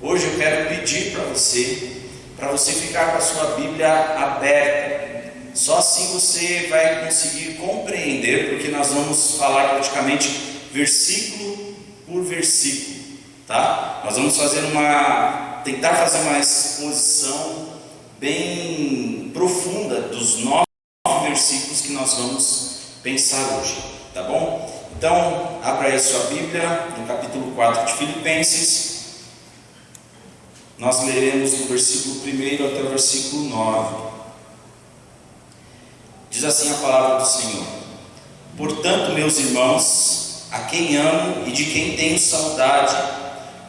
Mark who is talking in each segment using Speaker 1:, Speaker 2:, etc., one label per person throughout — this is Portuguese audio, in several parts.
Speaker 1: Hoje eu quero pedir para você ficar com a sua Bíblia aberta. Só assim você vai conseguir compreender, porque nós vamos falar praticamente versículo por versículo, tá? Nós vamos tentar fazer uma exposição bem profunda dos 9 versículos que nós vamos pensar hoje, tá bom? Então, abra aí sua Bíblia no capítulo 4 de Filipenses. Nós leremos do versículo 1 até o versículo 9. Diz assim a palavra do Senhor: Portanto, meus irmãos, a quem amo e de quem tenho saudade,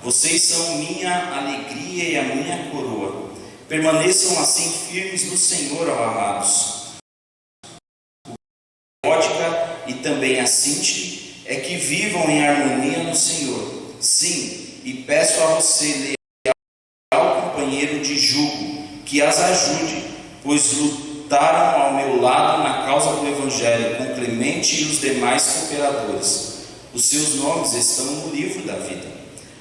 Speaker 1: vocês são minha alegria e a minha coroa. Permaneçam assim firmes no Senhor, ó amados. E também a Sinti é que vivam em harmonia no Senhor. Sim, e peço a você, leal companheiro de jugo, que as ajude, pois lutaram ao meu lado na causa do Evangelho, com Clemente e os demais cooperadores. Os seus nomes estão no livro da vida.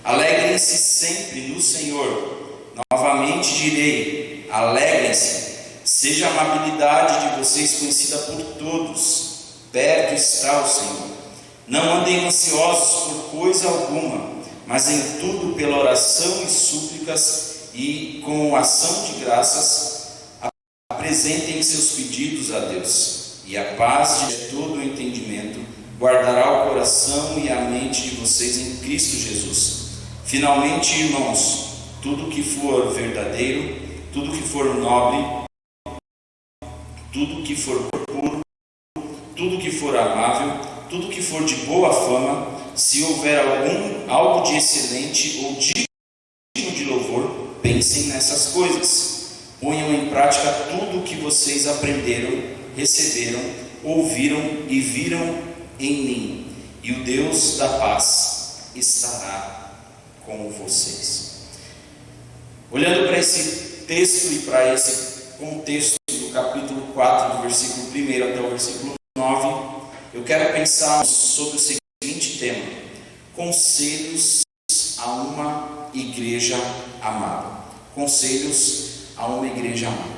Speaker 1: Alegrem-se sempre no Senhor. Novamente direi, alegrem-se. Seja a amabilidade de vocês conhecida por todos. Perto está o Senhor. Não andem ansiosos por coisa alguma, mas em tudo pela oração e súplicas e com ação de graças apresentem seus pedidos a Deus. E a paz de todo o entendimento guardará o coração e a mente de vocês em Cristo Jesus. Finalmente, irmãos, tudo que for verdadeiro, tudo que for nobre, tudo que for puro, tudo que for amável, tudo que for de boa fama, se houver algo de excelente ou digno de louvor, pensem nessas coisas. Ponham em prática tudo o que vocês aprenderam, receberam, ouviram e viram em mim, e o Deus da paz estará com vocês. Olhando para esse texto e para esse contexto do capítulo 4, do versículo 1 até o versículo 9, eu quero pensar sobre o seguinte tema: conselhos a uma igreja amada. Conselhos a uma igreja amada.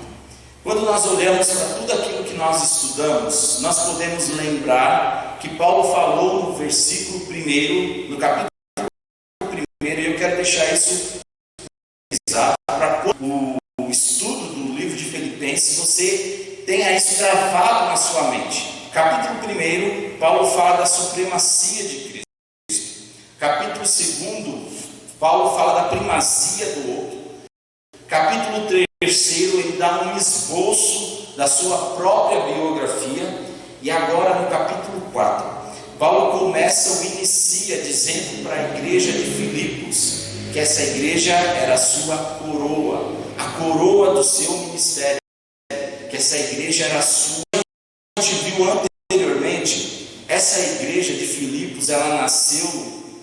Speaker 1: Quando nós olhamos para tudo aquilo que nós estudamos, nós podemos lembrar que Paulo falou no versículo 1, no capítulo 1, e eu quero deixar isso exato para o estudo do livro de Filipenses você tenha isso gravado na sua mente. Capítulo 1, Paulo fala da supremacia de Cristo. Capítulo 2, Paulo fala da primazia do outro. Capítulo 3, ele dá um esboço da sua própria biografia. E agora no capítulo 4, Paulo inicia dizendo para a igreja de Filipos que essa igreja era a sua coroa, a coroa do seu ministério, que essa igreja era a sua. A gente viu anteriormente, essa igreja de Filipos, ela nasceu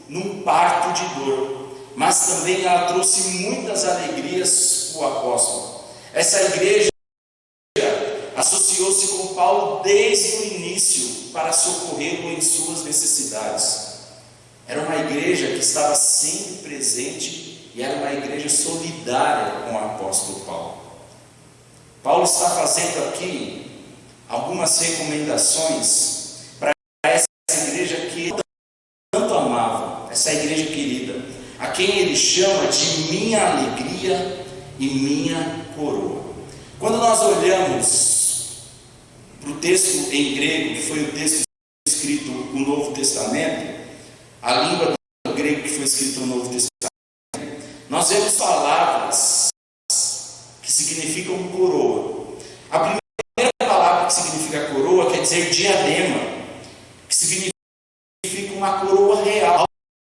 Speaker 1: num parto de dor, mas também ela trouxe muitas alegrias para o apóstolo. Essa igreja associou-se com Paulo desde o início para socorrê-lo em suas necessidades. Era uma igreja que estava sempre presente e era uma igreja solidária com o apóstolo Paulo. Paulo está fazendo aqui algumas recomendações para essa igreja que ele tanto amava, essa igreja querida, a quem ele chama de minha alegria e minha coroa. Quando nós olhamos para o texto em grego, que foi o texto escrito no Novo Testamento, a língua do grego que foi escrito no Novo Testamento, nós vemos palavras que significam coroa. A primeira palavra que significa coroa quer dizer diadema, que significa uma coroa real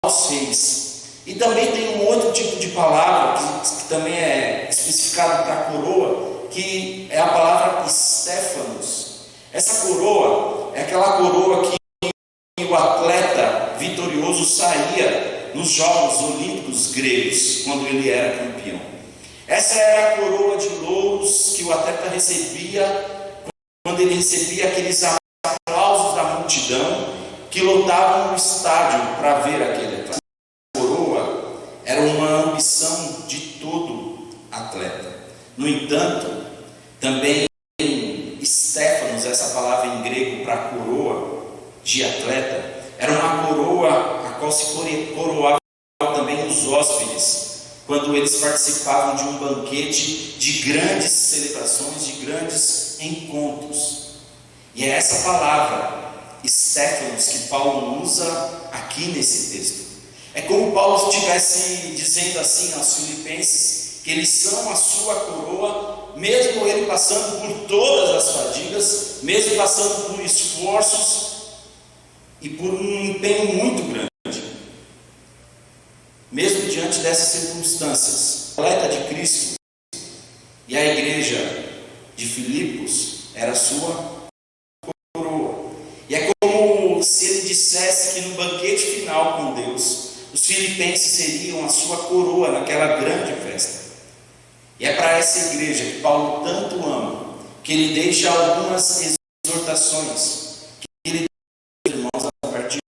Speaker 1: aos reis. E também tem um outro tipo de palavra que também é especificado para coroa, que é a palavra Stéfanos. Essa coroa é aquela coroa que o atleta vitorioso saía nos Jogos Olímpicos gregos, quando ele era campeão. Essa era a coroa de louros que o atleta recebia quando ele recebia aqueles aplausos da multidão que lotavam o estádio para ver aquele atleta. A coroa era uma ambição de todo atleta. No entanto, também Stéfanos, essa palavra em grego para coroa de atleta, era uma coroa a qual se coroava também os hóspedes, quando eles participavam de um banquete de grandes celebrações, de grandes encontros. E é essa palavra, Stéfanos, que Paulo usa aqui nesse texto. É como Paulo estivesse dizendo assim aos filipenses, que eles são a sua coroa, mesmo ele passando por todas as fadigas, mesmo passando por esforços e por um empenho muito grande. Mesmo diante dessas circunstâncias, o atleta de Cristo e a igreja de Filipos era a sua coroa. E é como se ele dissesse que no banquete final com Deus, os filipenses seriam a sua coroa naquela grande festa. E é para essa igreja que Paulo tanto ama, que ele deixa algumas exortações, que ele deixa, irmãos, a partir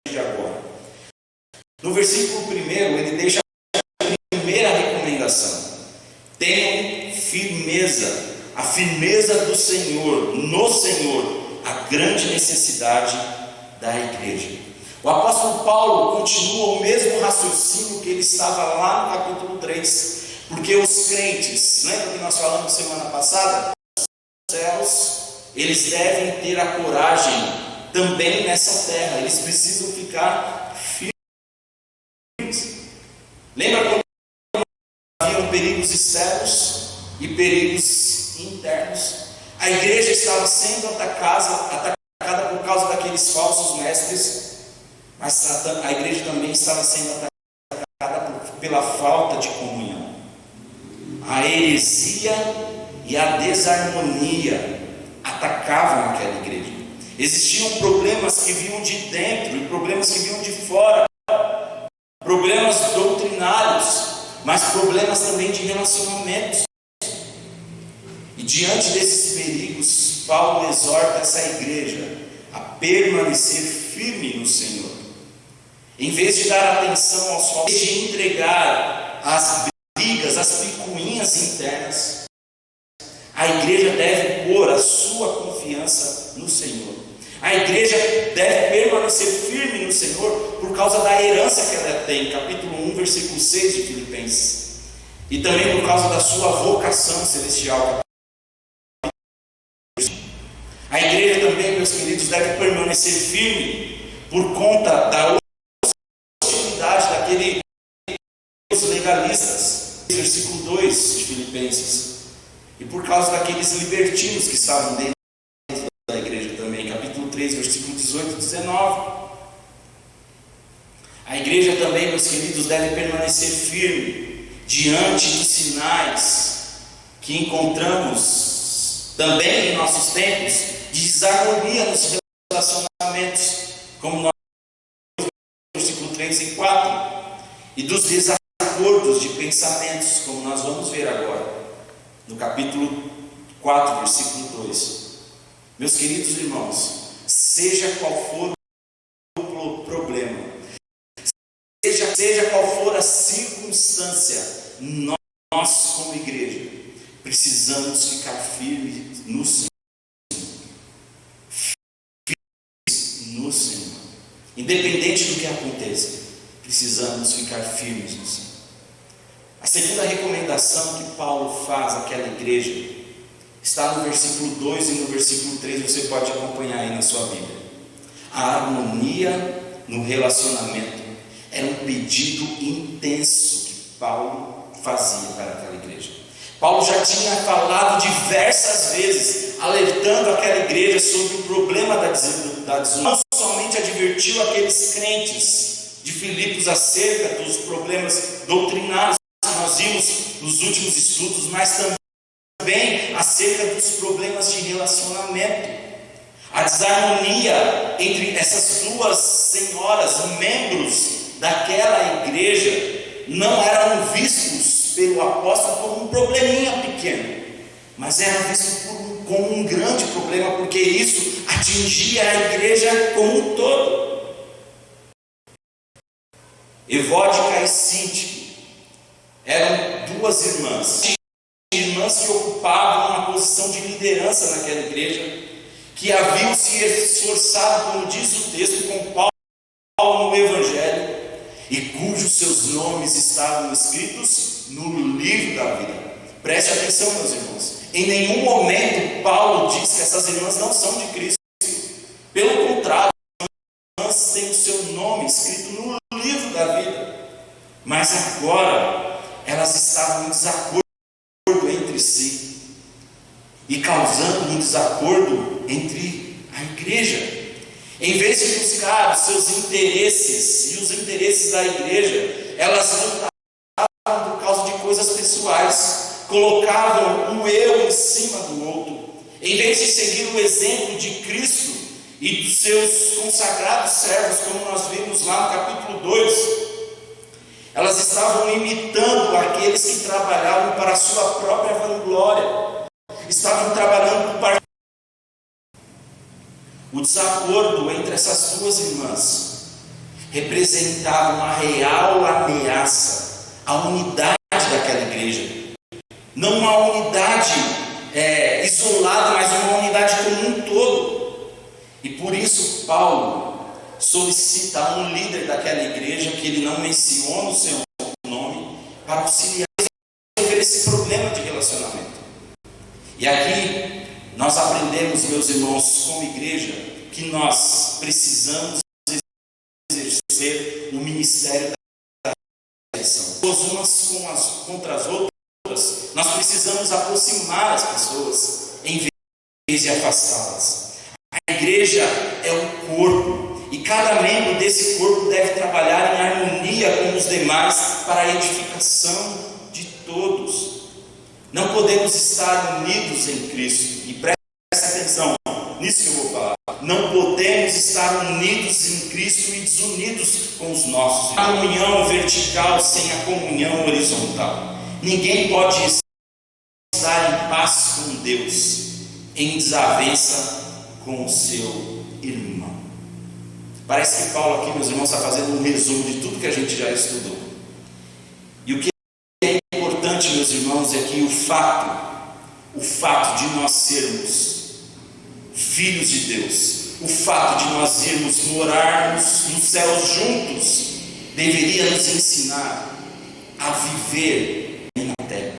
Speaker 1: de agora. No versículo 1, ele deixa a primeira recomendação: tenham firmeza, a firmeza do Senhor, no Senhor, a grande necessidade da igreja. O apóstolo Paulo continua o mesmo raciocínio que ele estava lá no capítulo 3, porque os crentes, lembra que nós falamos semana passada? Os céus, eles devem ter a coragem também nessa terra, eles precisam ficar firmes. Lembra quando haviam perigos externos e perigos internos? A igreja estava sendo atacada por causa daqueles falsos mestres, mas a igreja também estava sendo atacada pela falta de comunhão. A heresia e a desarmonia atacavam aquela igreja. Existiam problemas que vinham de dentro e problemas que vinham de fora, problemas doutrinários, mas problemas também de relacionamentos. E diante desses perigos, Paulo exorta essa igreja a permanecer firme no Senhor. Em vez de dar atenção aos falsos, de entregar as brigas, as picuinhas internas, a igreja deve pôr a sua confiança no Senhor. A igreja deve permanecer firme no Senhor por causa da herança que ela tem, capítulo 1, versículo 6 de Filipenses, e também por causa da sua vocação celestial. A igreja também, meus queridos, deve permanecer firme por conta da hostilidade daqueles legalistas, versículo 2 de Filipenses, e por causa daqueles libertinos que estavam dentro da igreja também, capítulo 3, versículo 18 e 19. A igreja também, meus queridos, deve permanecer firme diante dos sinais que encontramos também em nossos tempos de desarmonia nos relacionamentos, como nós vemos no versículo 3 e 4, e dos desacordos de pensamentos, como nós vamos ver agora, no capítulo 4, versículo 2. Meus queridos irmãos, seja qual for o problema, seja qual for a circunstância, nós como igreja precisamos ficar firmes no Senhor. No Senhor. Independente do que aconteça, precisamos ficar firmes no Senhor. A segunda recomendação que Paulo faz àquela igreja está no versículo 2 e no versículo 3, você pode acompanhar aí na sua Bíblia. A harmonia no relacionamento era um pedido intenso que Paulo fazia para aquela igreja. Paulo já tinha falado diversas vezes, alertando aquela igreja sobre o problema da desunião. Não somente advertiu aqueles crentes de Filipos acerca dos problemas doutrinários que nós vimos nos últimos estudos, mas também acerca dos problemas de relacionamento. A desarmonia entre essas duas senhoras, membros daquela igreja, não eram vistos pelo apóstolo como um probleminha pequeno, mas eram vistos como um grande problema, porque isso atingia a igreja como um todo. Evódica e Síntique eram duas irmãs que ocupavam uma posição de liderança naquela igreja, que haviam se esforçado, como diz o texto, com Paulo no Evangelho, e cujos seus nomes estavam escritos no livro da vida. Preste atenção, meus irmãos, em nenhum momento Paulo diz que essas irmãs não são de Cristo. Pelo contrário, as irmãs têm o seu nome escrito no livro da vida. Mas agora elas estavam em desacordo entre si e causando um desacordo entre a igreja. Em vez de buscar os seus interesses e os interesses da igreja, elas lutavam por causa de coisas pessoais, colocavam um eu em cima do outro. Em vez de seguir o exemplo de Cristo e dos seus consagrados servos, como nós vimos lá no capítulo 2, elas estavam imitando aqueles que trabalhavam para a sua própria vanglória, estavam trabalhando para o desacordo entre essas duas irmãs representava uma real ameaça à unidade daquela igreja. Não uma unidade isolada, mas uma unidade como um todo. E por isso Paulo solicita a um líder daquela igreja, que ele não menciona o seu nome, para auxiliar a resolver esse problema de relacionamento. E aqui nós aprendemos, meus irmãos, como igreja, que nós precisamos exercer o ministério da direção. Umas contra as outras, nós precisamos aproximar as pessoas em vez de afastá-las. A igreja é o corpo, e cada membro desse corpo deve trabalhar em harmonia com os demais para a edificação de todos. Não podemos estar unidos em Cristo, e preste atenção nisso que eu vou falar. Não podemos estar unidos em Cristo e desunidos com os nossos. A comunhão vertical sem a comunhão horizontal. Ninguém pode estar em paz com Deus em desavença com o seu irmão. Parece que Paulo aqui, meus irmãos, está fazendo um resumo de tudo que a gente já estudou. E o que é importante, meus irmãos, é que o fato de nós sermos filhos de Deus, o fato de nós irmos morarmos nos céus juntos, deveria nos ensinar a viver na terra.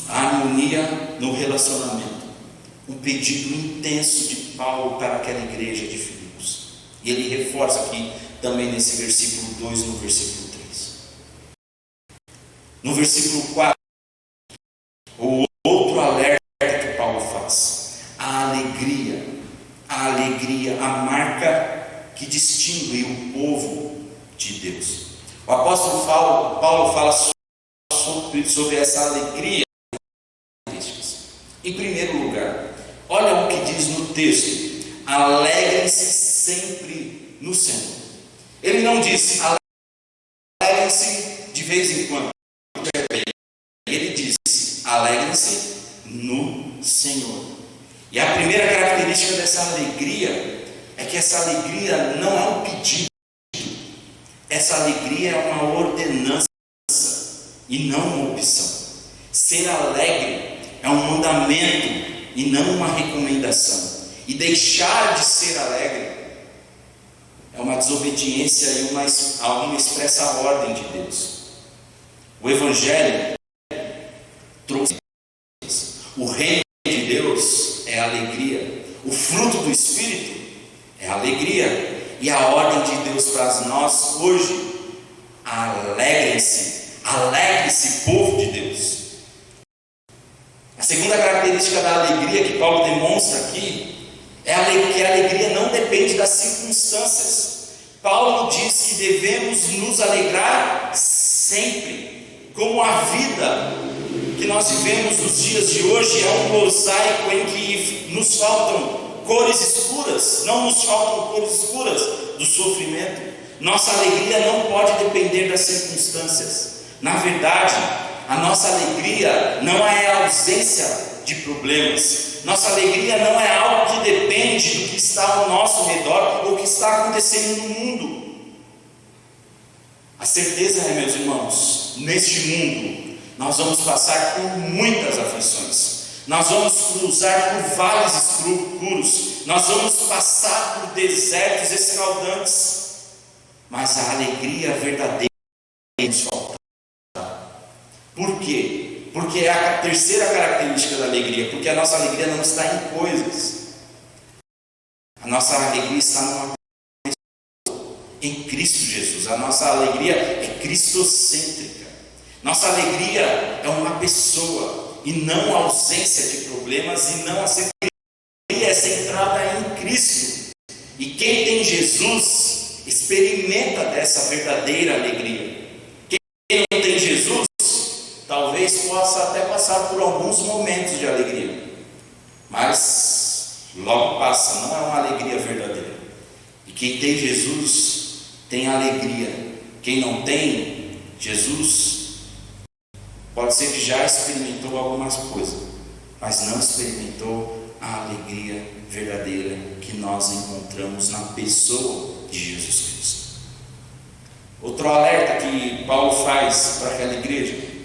Speaker 1: A harmonia no relacionamento, um pedido intenso de Paulo para aquela igreja de Filipos. E ele reforça aqui também nesse versículo 2, no versículo 3. No versículo 4, o outro alerta que Paulo faz: a alegria, a marca que distingue o povo de Deus. O apóstolo Paulo fala sobre essa alegria. Em primeiro lugar, olha o que diz no texto: alegrem-se sempre no Senhor. Ele não diz alegrem-se de vez em quando. Ele diz alegrem-se no Senhor. E a primeira característica dessa alegria é que essa alegria não é um pedido. Essa alegria é uma ordenança e não uma opção. Ser alegre é um mandamento e não uma recomendação. E deixar de ser alegre é uma desobediência e uma expressa ordem de Deus. O Evangelho trouxe o reino de Deus é alegria. O fruto do Espírito é alegria. E a ordem de Deus para nós hoje: alegre-se, povo de Deus. A segunda característica da alegria que Paulo demonstra aqui é que a alegria não depende das circunstâncias. Paulo diz que devemos nos alegrar sempre, como a vida que nós vivemos nos dias de hoje é um mosaico em que nos faltam cores escuras, não nos faltam cores escuras do sofrimento. Nossa alegria não pode depender das circunstâncias. Na verdade, a nossa alegria não é a ausência de problemas. Nossa alegria não é algo que depende do que está ao nosso redor ou o que está acontecendo no mundo. A certeza é, meus irmãos, neste mundo nós vamos passar por muitas aflições. Nós vamos cruzar por vales escuros, nós vamos passar por desertos escaldantes, mas a alegria verdadeira nos falta. Por quê? Porque é a terceira característica da alegria, porque a nossa alegria não está em coisas, a nossa alegria está numa pessoa, em Cristo Jesus. A nossa alegria é cristocêntrica, nossa alegria é uma pessoa, e não a ausência de problemas, e não a alegria é centrada em Cristo. E quem tem Jesus experimenta dessa verdadeira alegria. Quem não tem Jesus talvez possa até passar por alguns momentos de alegria, mas logo passa, não é uma alegria verdadeira. E quem tem Jesus tem alegria. Quem não tem Jesus pode ser que já experimentou algumas coisas, mas não experimentou a alegria verdadeira que nós encontramos na pessoa de Jesus Cristo. Outro alerta que Paulo faz para aquela igreja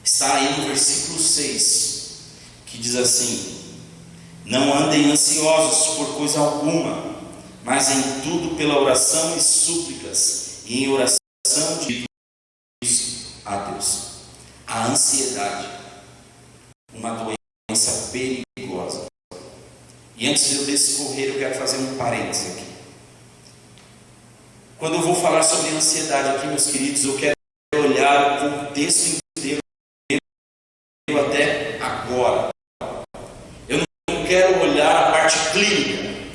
Speaker 1: está aí no versículo 6, que diz assim: não andem ansiosos por coisa alguma, mas em tudo pela oração e súplicas, e em oração de a Deus. A ansiedade, uma doença perigosa. E antes de eu discorrer, eu quero fazer um parênteses aqui. Quando eu vou falar sobre ansiedade aqui, meus queridos, eu quero olhar o contexto inteiro até agora. Eu não quero olhar a parte clínica,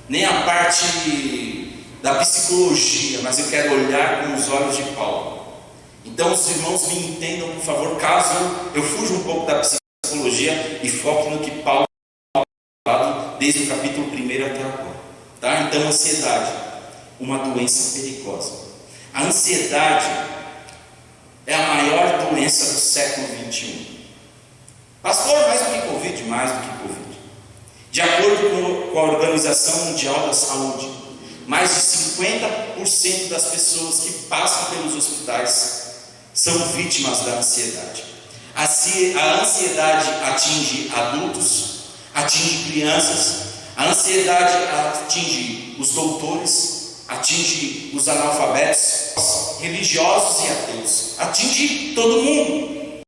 Speaker 1: nem a parte da psicologia, mas eu quero olhar com os olhos de Paulo. Então os irmãos me entendam, por favor, caso eu fuja um pouco da psicologia e foque no que Paulo fala desde o capítulo 1 até agora, tá? Então, ansiedade, uma doença perigosa. A ansiedade é a maior doença do século 21. Pastor, mais do que Covid? Mais do que Covid. De acordo com a Organização Mundial da Saúde, mais de 50% das pessoas que passam pelos hospitais são vítimas da ansiedade. A ansiedade atinge adultos, atinge crianças, a ansiedade atinge os doutores, atinge os analfabetos, religiosos e ateus, atinge todo mundo.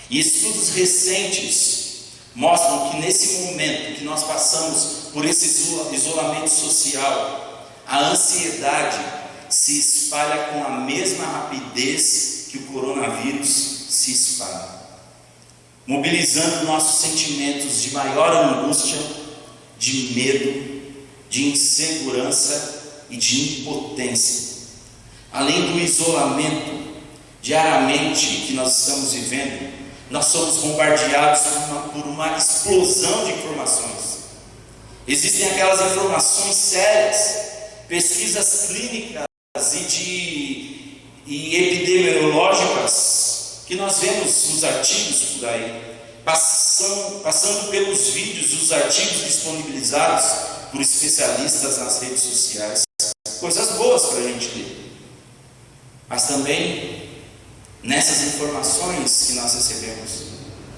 Speaker 1: E estudos recentes mostram que nesse momento que nós passamos por esse isolamento social, a ansiedade se espalha com a mesma rapidez que o coronavírus se espalha, mobilizando nossos sentimentos de maior angústia, de medo, de insegurança e de impotência. Além do isolamento diariamente que nós estamos vivendo, nós somos bombardeados por uma explosão de informações. Existem aquelas informações sérias, pesquisas clínicas e epidemiológicas que nós vemos nos artigos por aí, passando pelos vídeos e os artigos disponibilizados por especialistas nas redes sociais. Coisas boas para a gente ler. Mas também nessas informações que nós recebemos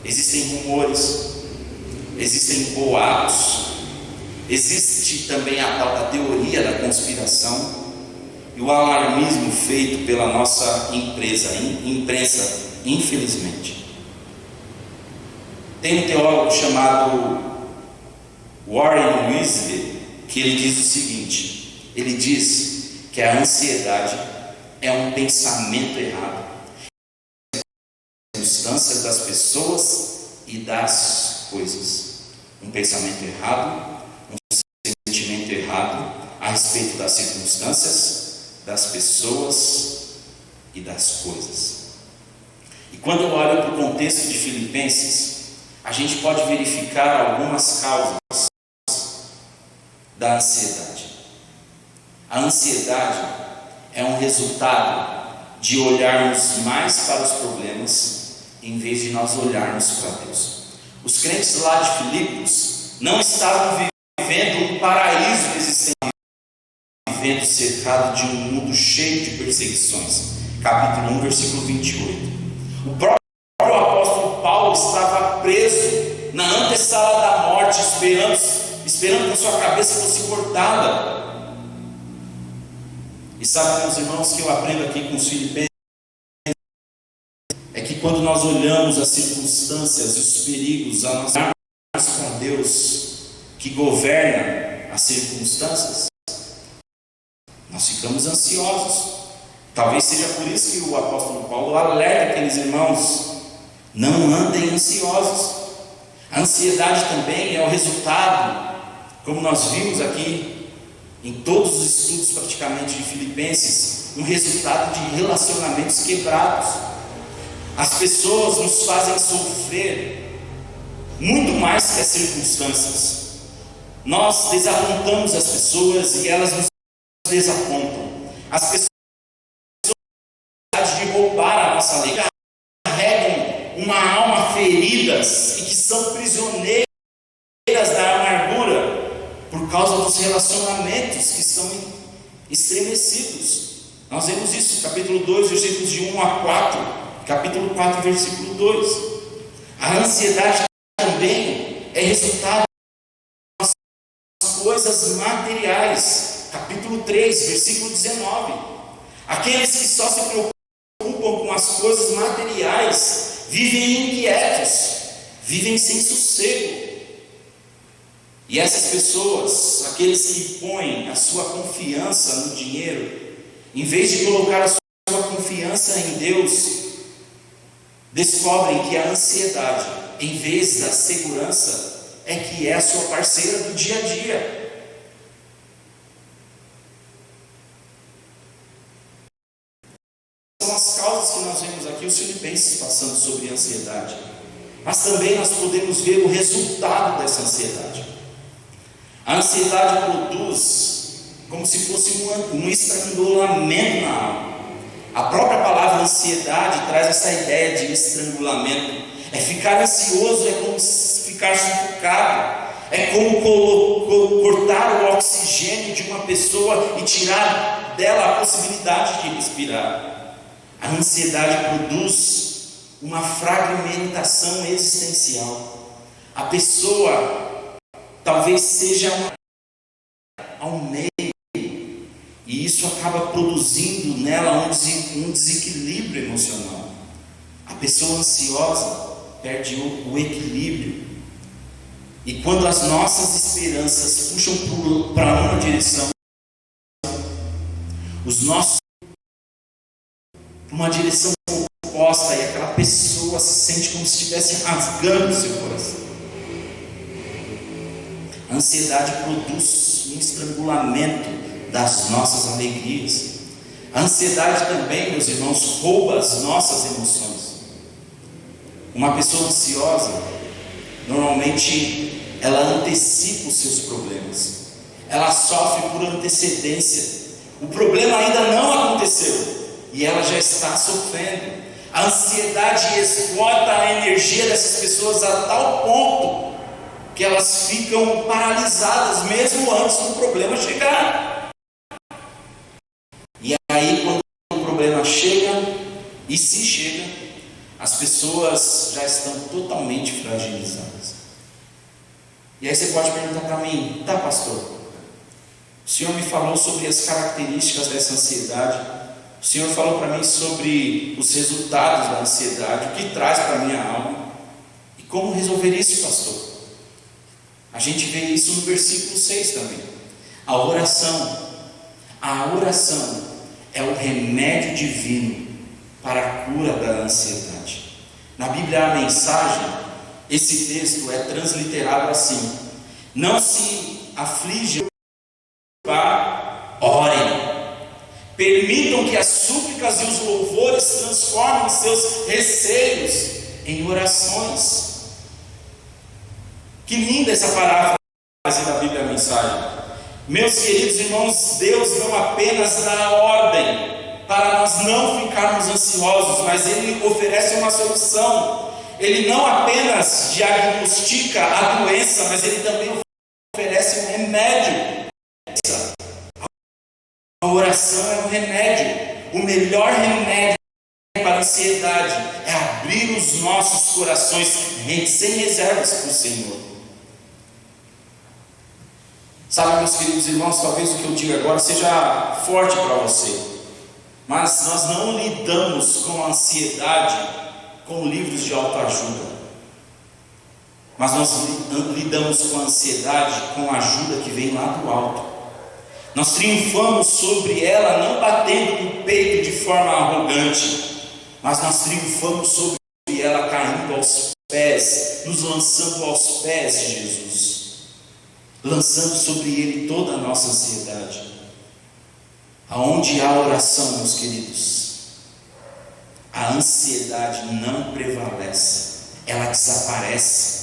Speaker 1: existem rumores, existem boatos, existe também a tal da teoria da conspiração e o alarmismo feito pela nossa imprensa, infelizmente. Tem um teólogo chamado Warren Wiersbe que ele diz o seguinte: ele diz que a ansiedade é um pensamento errado das circunstâncias das pessoas e das coisas. Um pensamento errado, um sentimento errado a respeito das circunstâncias, das pessoas e das coisas. E quando eu olho para o contexto de Filipenses, a gente pode verificar algumas causas da ansiedade. A ansiedade é um resultado de olharmos mais para os problemas em vez de nós olharmos para Deus. Os crentes lá de Filipos não estavam vivendo um paraíso existencial, vivendo cercado de um mundo cheio de perseguições. Capítulo 1, versículo 28. O próprio apóstolo Paulo estava preso na antessala da morte, esperando que a sua cabeça fosse cortada. E sabe, meus irmãos, que eu aprendo aqui com os filipenses, é que quando nós olhamos as circunstâncias e os perigos, a nós olharmos para Deus que governa as circunstâncias, nós ficamos ansiosos. Talvez seja por isso que o apóstolo Paulo alerta aqueles irmãos: não andem ansiosos. A ansiedade também é o resultado, como nós vimos aqui em todos os estudos praticamente de Filipenses, um resultado de relacionamentos quebrados. As pessoas nos fazem sofrer muito mais que as circunstâncias. Nós desapontamos as pessoas e elas nos desapontam. As pessoas de roubar a nossa alegria carregam uma alma feridas e que são prisioneiras da amargura por causa dos relacionamentos que estão estremecidos. Nós vemos isso, capítulo 2, versículos de 1 a 4, capítulo 4, versículo 2. A ansiedade também é resultado das coisas materiais, capítulo 3, versículo 19. Aqueles que só se preocupam com as coisas materiais vivem inquietos, vivem sem sossego. E essas pessoas, aqueles que põem a sua confiança no dinheiro, em vez de colocar a sua confiança em Deus, descobrem que a ansiedade, em vez da segurança, é que é a sua parceira do dia a dia. São as causas que nós vemos aqui os filipenses passando sobre a ansiedade, mas também nós podemos ver o resultado dessa ansiedade. A ansiedade produz como se fosse um estrangulamento na alma. A própria palavra ansiedade traz essa ideia de estrangulamento. É ficar ansioso, é como ficar sufocado, é como cortar o oxigênio de uma pessoa e tirar dela a possibilidade de respirar. A ansiedade produz uma fragmentação existencial. A pessoa talvez seja ao meio, e isso acaba produzindo nela um desequilíbrio emocional. A pessoa ansiosa perde o equilíbrio, e quando as nossas esperanças puxam para uma direção, os nossos para uma direção oposta, e aquela pessoa se sente como se estivesse rasgando o seu coração. A ansiedade produz um estrangulamento das nossas alegrias. A ansiedade também, meus irmãos, rouba as nossas emoções. Uma pessoa ansiosa, normalmente, ela antecipa os seus problemas. Ela sofre por antecedência. O problema ainda não aconteceu e ela já está sofrendo. A ansiedade esgota a energia dessas pessoas a tal ponto que elas ficam paralisadas mesmo antes do problema chegar. E aí, quando o problema chega, e se chega, as pessoas já estão totalmente fragilizadas. E aí você pode perguntar para mim: tá, pastor, o senhor me falou sobre as características dessa ansiedade, o senhor falou para mim sobre os resultados da ansiedade, o que traz para a minha alma, e como resolver isso, pastor? A gente vê isso no versículo 6 também. A oração é o remédio divino para a cura da ansiedade. Na Bíblia, a mensagem, esse texto é transliterado assim: não se aflijam, orem. Permitam que as súplicas e os louvores transformem seus receios em orações. Que linda essa paráfrase da Bíblia, a mensagem. Meus queridos irmãos, Deus não apenas dá ordem, para nós não ficarmos ansiosos, mas Ele oferece uma solução. Ele não apenas diagnostica a doença, mas Ele também oferece um remédio. A oração é um remédio. O melhor remédio para a ansiedade é abrir os nossos corações sem reservas para o Senhor. Sabe, meus queridos irmãos, talvez o que eu digo agora seja forte para você, mas nós não lidamos com a ansiedade com livros de autoajuda, mas nós lidamos com a ansiedade com a ajuda que vem lá do alto. Nós triunfamos sobre ela não batendo no peito de forma arrogante, mas nós triunfamos sobre ela caindo aos pés, nos lançando aos pés de Jesus, lançando sobre Ele toda a nossa ansiedade. Aonde há oração, meus queridos, a ansiedade não prevalece, ela desaparece.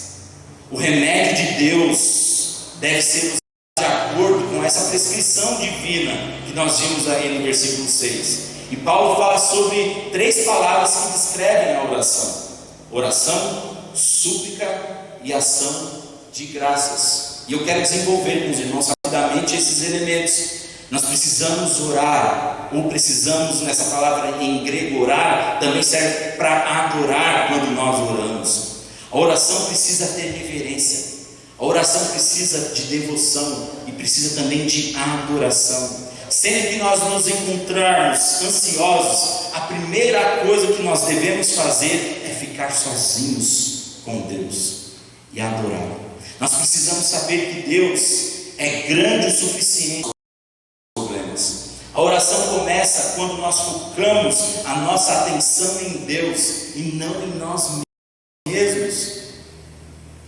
Speaker 1: O remédio de Deus deve ser usado de acordo com essa prescrição divina que nós vimos aí no versículo 6. E Paulo fala sobre 3 palavras que descrevem a oração: oração, súplica e ação de graças. E eu quero desenvolver com os irmãos rapidamente esses elementos. Nós precisamos orar, ou precisamos, nessa palavra em grego, orar, também serve para adorar quando nós oramos. A oração precisa ter reverência, a oração precisa de devoção e precisa também de adoração. Sempre que nós nos encontrarmos ansiosos, a primeira coisa que nós devemos fazer é ficar sozinhos com Deus e adorá-lo. Nós precisamos saber que Deus é grande o suficiente. A oração começa quando nós focamos a nossa atenção em Deus e não em nós mesmos.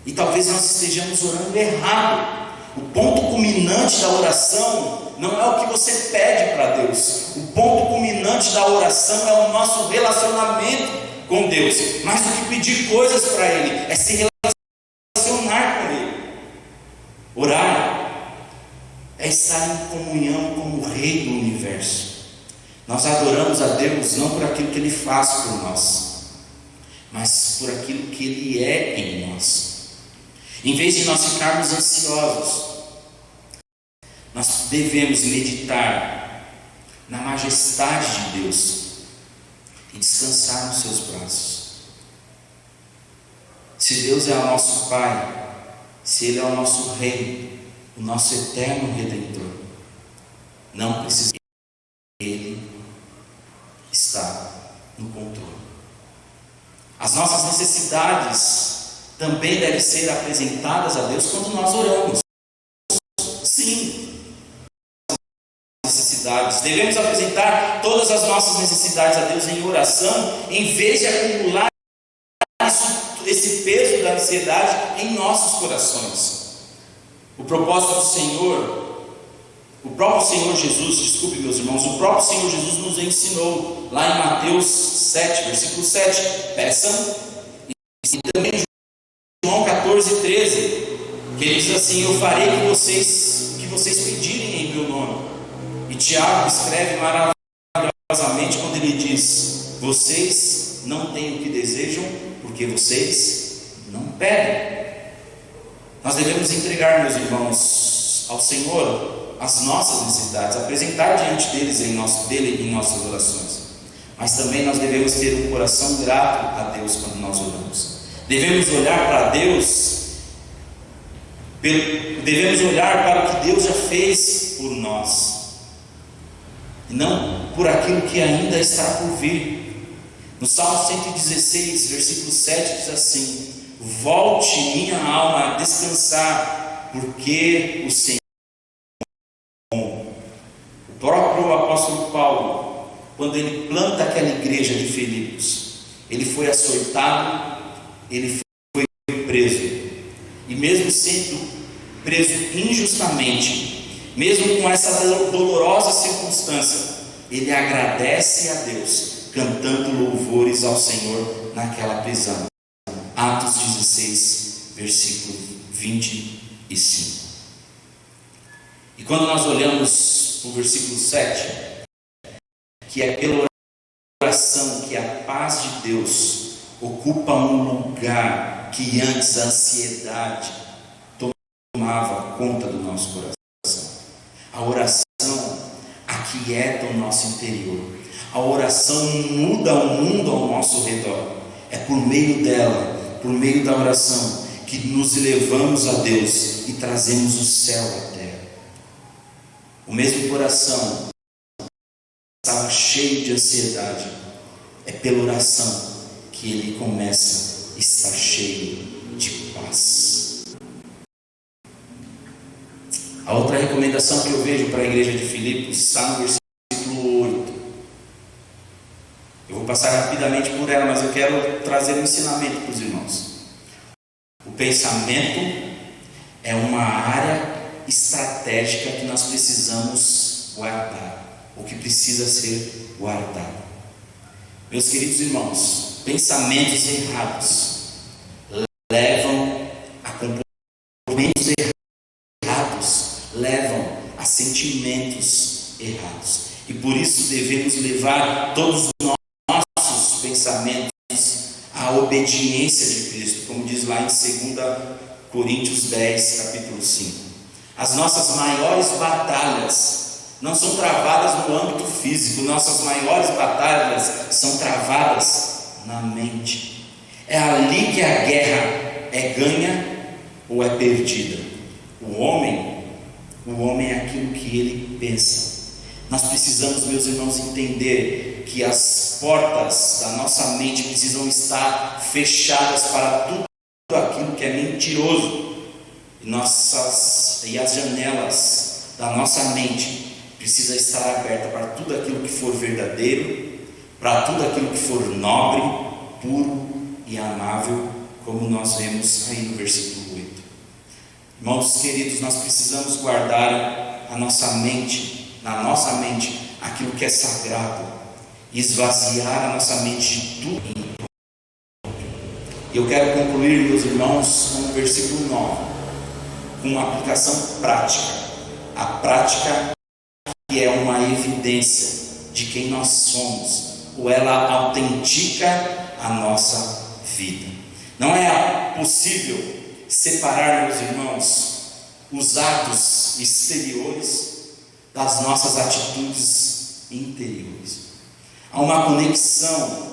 Speaker 1: E talvez nós estejamos orando errado. O ponto culminante da oração não é o que você pede para Deus. O ponto culminante da oração é o nosso relacionamento com Deus. Mais do que pedir coisas para Ele, é se relacionar com Ele. Orar é estar em comunhão com o Rei do Universo. Nós adoramos a Deus não por aquilo que Ele faz por nós, mas por aquilo que Ele é em nós. Em vez de nós ficarmos ansiosos, nós devemos meditar na majestade de Deus e descansar nos seus braços. Se Deus é o nosso Pai, se Ele é o nosso Rei, o nosso eterno Redentor, não precisa, Ele está no controle. As nossas necessidades também devem ser apresentadas a Deus quando nós oramos. Sim, necessidades. Devemos apresentar todas as nossas necessidades a Deus em oração, em vez de acumular esse peso da ansiedade em nossos corações. O propósito do Senhor, o próprio Senhor Jesus, desculpe meus irmãos, o próprio Senhor Jesus nos ensinou, lá em Mateus 7, versículo 7, peçam, e também João 14, 13, que ele diz assim: eu farei que vocês pedirem em meu nome. E Tiago escreve maravilhosamente quando ele diz: vocês não têm o que desejam, porque vocês não pedem. Nós devemos entregar, meus irmãos, ao Senhor as nossas necessidades, apresentar diante dele em nossas orações. Mas também nós devemos ter um coração grato a Deus quando nós oramos. Devemos olhar para Deus, devemos olhar para o que Deus já fez por nós, e não por aquilo que ainda está por vir. No Salmo 116, versículo 7 diz assim: volte minha alma a descansar, porque o Senhor é bom. O próprio apóstolo Paulo, quando ele planta aquela igreja de Filipos, ele foi açoitado, ele foi preso, e mesmo sendo preso injustamente, mesmo com essa dolorosa circunstância, ele agradece a Deus, cantando louvores ao Senhor naquela prisão. Atos 16, versículo 25. E quando nós olhamos o versículo 7, que é pela oração que a paz de Deus ocupa um lugar que antes a ansiedade tomava conta do nosso coração. A oração aquieta o nosso interior. A oração muda o mundo ao nosso redor. É por meio dela, por meio da oração, que nos elevamos a Deus e trazemos o céu à terra. O mesmo coração estava cheio de ansiedade. É pela oração que ele começa a estar cheio de paz. A outra recomendação que eu vejo para a igreja de Filipos está no versículo 8. Eu vou passar rapidamente por ela, mas eu quero trazer um ensinamento para os irmãos. O pensamento é uma área estratégica que nós precisamos guardar, ou que precisa ser guardado. Meus queridos irmãos, pensamentos errados levam a comportamentos errados, levam a sentimentos errados. E por isso devemos levar todos os nossos pensamentos à obediência de Cristo, como diz lá em 2 Coríntios 10, capítulo 5. As nossas maiores batalhas não são travadas no âmbito físico, nossas maiores batalhas são travadas na mente. É ali que a guerra é ganha ou é perdida. O homem é aquilo que ele pensa. Nós precisamos, meus irmãos, entender que as portas da nossa mente precisam estar fechadas para tudo aquilo que é mentiroso. E as janelas da nossa mente precisa estar aberta para tudo aquilo que for verdadeiro, para tudo aquilo que for nobre, puro e amável, como nós vemos aí no versículo 8. Irmãos queridos, nós precisamos guardar na nossa mente aquilo que é sagrado, esvaziar a nossa mente de tudo. E eu quero concluir, meus irmãos, com o versículo 9, com uma aplicação prática. A prática que é uma evidência de quem nós somos, ou ela autentica a nossa vida. Não é possível separar, meus irmãos, os atos exteriores das nossas atitudes interiores. Há uma conexão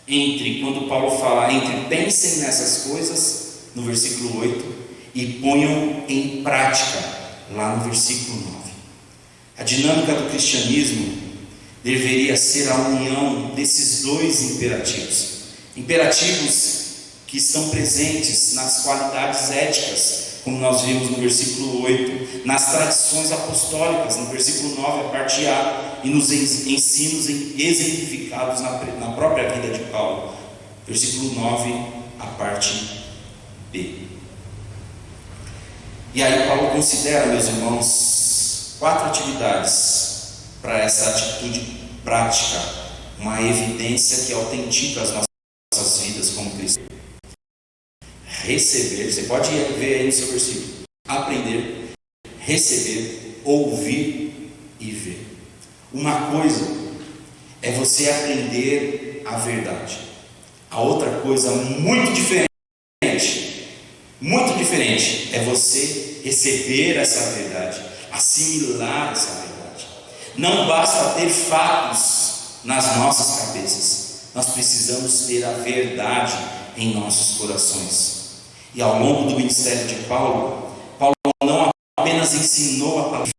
Speaker 1: quando Paulo fala pensem nessas coisas, no versículo 8, e ponham em prática, lá no versículo 9. A dinâmica do cristianismo deveria ser a união desses dois imperativos que estão presentes nas qualidades éticas, como nós vimos no versículo 8, nas tradições apostólicas, no versículo 9, a parte A, e nos ensinos exemplificados na própria vida de Paulo, versículo 9, a parte B. E aí Paulo considera, meus irmãos, 4 atividades para essa atitude prática, uma evidência que autentica as nossas vidas como cristãos. Receber, você pode ver aí no seu versículo: aprender, receber, ouvir e ver. Uma coisa é você aprender a verdade, a outra coisa muito diferente é você receber essa verdade, assimilar essa verdade. Não basta ter fatos nas nossas cabeças, nós precisamos ter a verdade em nossos corações. E ao longo do ministério de Paulo não apenas ensinou a palavra,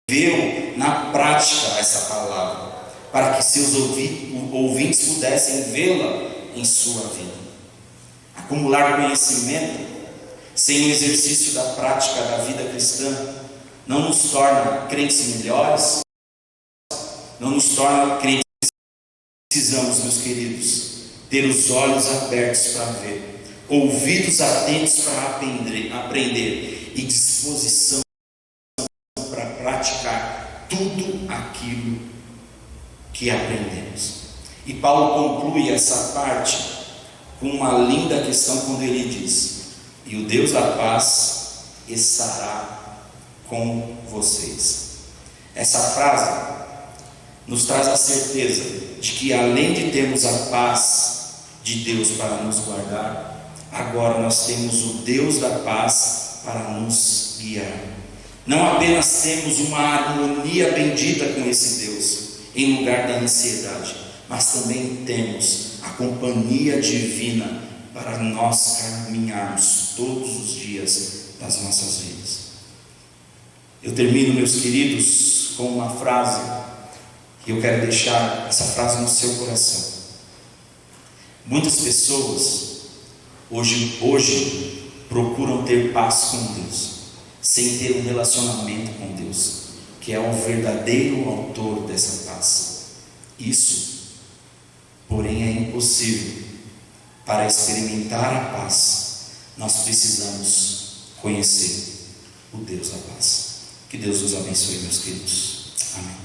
Speaker 1: viveu na prática essa palavra, para que seus ouvintes pudessem vê-la em sua vida. Acumular conhecimento sem o exercício da prática da vida cristã não nos torna crentes melhores, não nos torna crentes. Precisamos, meus queridos, ter os olhos abertos para ver, ouvidos atentos para aprender e disposição para praticar tudo aquilo que aprendemos. E Paulo conclui essa parte com uma linda questão quando ele diz: e o Deus da paz estará com vocês. Essa frase nos traz a certeza de que, além de termos a paz de Deus para nos guardar, agora nós temos o Deus da paz para nos guiar. Não apenas temos uma harmonia bendita com esse Deus em lugar da ansiedade, mas também temos a companhia divina para nós caminharmos todos os dias das nossas vidas. Eu termino, meus queridos, com uma frase, e eu quero deixar essa frase no seu coração. Muitas pessoas hoje procuram ter paz com Deus, sem ter um relacionamento com Deus, que é o verdadeiro autor dessa paz. Isso, porém, é impossível. Para experimentar a paz, nós precisamos conhecer o Deus da paz. Que Deus os abençoe, meus queridos. Amém.